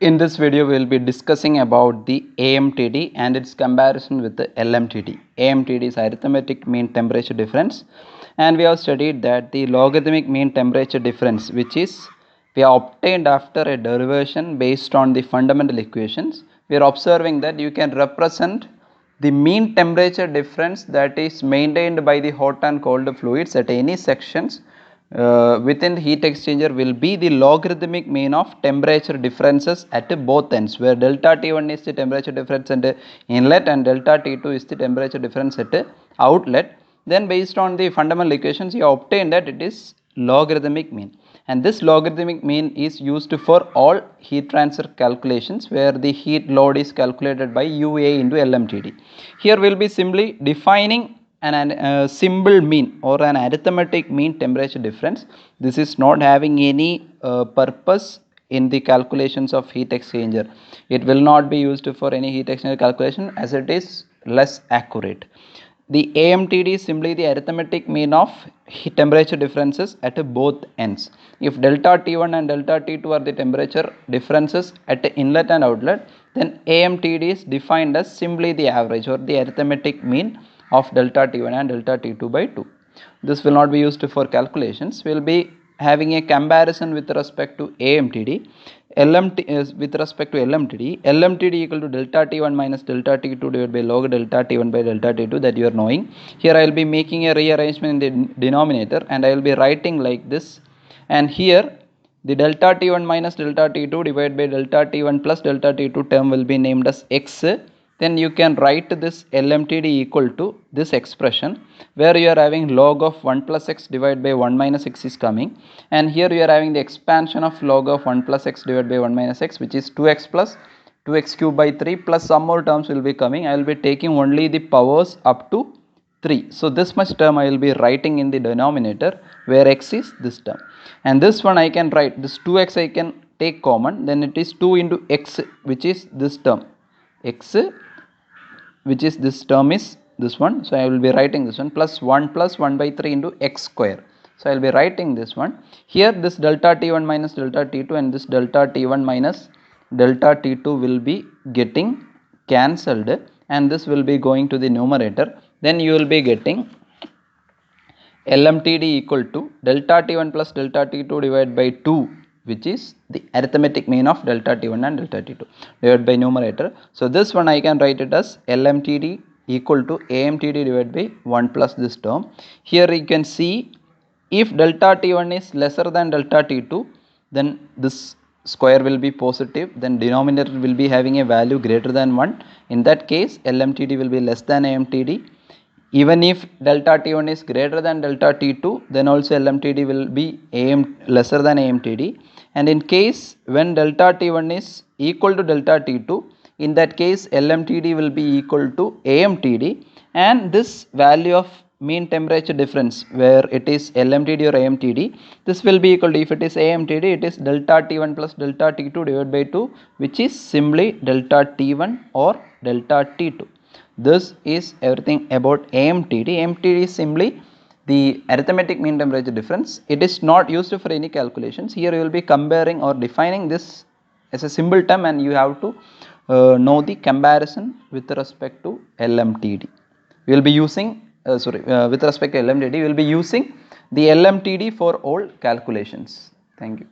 In this video, we will be discussing about the AMTD and its comparison with the LMTD. AMTD is arithmetic mean temperature difference, and we have studied that the logarithmic mean temperature difference, which is we have obtained after a derivation based on the fundamental equations. We are observing that you can represent the mean temperature difference that is maintained by the hot and cold fluids at any sections within the heat exchanger will be the logarithmic mean of temperature differences at both ends, where delta T1 is the temperature difference at inlet and delta T2 is the temperature difference at outlet. Then based on the fundamental equations, you obtain that it is logarithmic mean, and this logarithmic mean is used for all heat transfer calculations where the heat load is calculated by UA into LMTD. Here we will be simply defining a symbol mean or an arithmetic mean temperature difference. This is not having any purpose in the calculations of heat exchanger. It will not be used for any heat exchanger calculation as it is less accurate. The AMTD is simply the arithmetic mean of temperature differences at both ends. If delta T1 and delta T2 are the temperature differences at inlet and outlet, then AMTD is defined as simply the average or the arithmetic mean of delta T1 and delta T2 by 2. This will not be used for calculations. We will be having a comparison with respect to AMTD. With respect to LMTD, LMTD equal to delta T1 minus delta T2 divided by log delta T1 by delta T2, that you are knowing. Here I will be making a rearrangement in the denominator and I will be writing like this, and here the delta T1 minus delta T2 divided by delta T1 plus delta T2 term will be named as X. Then you can write this LMTD equal to this expression where you are having log of 1 plus x divided by 1 minus x is coming, and here you are having the expansion of log of 1 plus x divided by 1 minus x, which is 2x plus 2x cube by 3 plus some more terms will be coming. I will be taking only the powers up to 3. So this much term I will be writing in the denominator where x is this term, and this one I can write this 2x I can take common, then it is 2 into x, which is this term x, which is this term is this one. So I will be writing this one plus 1 by 3 into x square. So I will be writing this one. Here this delta T1 minus delta T2 and this delta T1 minus delta T2 will be getting cancelled, and this will be going to the numerator. Then you will be getting LMTD equal to delta T1 plus delta T2 divided by 2, which is the arithmetic mean of delta T1 and delta T2 divided by numerator. So this one I can write it as LMTD equal to AMTD divided by 1 plus this term. Here you can see if delta T1 is lesser than delta T2, then this square will be positive, then denominator will be having a value greater than 1. In that case LMTD will be less than AMTD. Even if delta T1 is greater than delta T2, then also LMTD will be lesser than AMTD. And in case when delta T1 is equal to delta T2, in that case LMTD will be equal to AMTD, and this value of mean temperature difference where it is LMTD or AMTD, this will be equal to, if it is AMTD, it is delta T1 plus delta T2 divided by 2, which is simply delta T1 or delta T2. This is everything about AMTD. AMTD is simply the arithmetic mean temperature difference. It is not used for any calculations. Here you will be comparing or defining this as a symbol term, and you have to know the comparison with respect to LMTD. We will be using with respect to LMTD, we will be using the LMTD for all calculations. Thank you.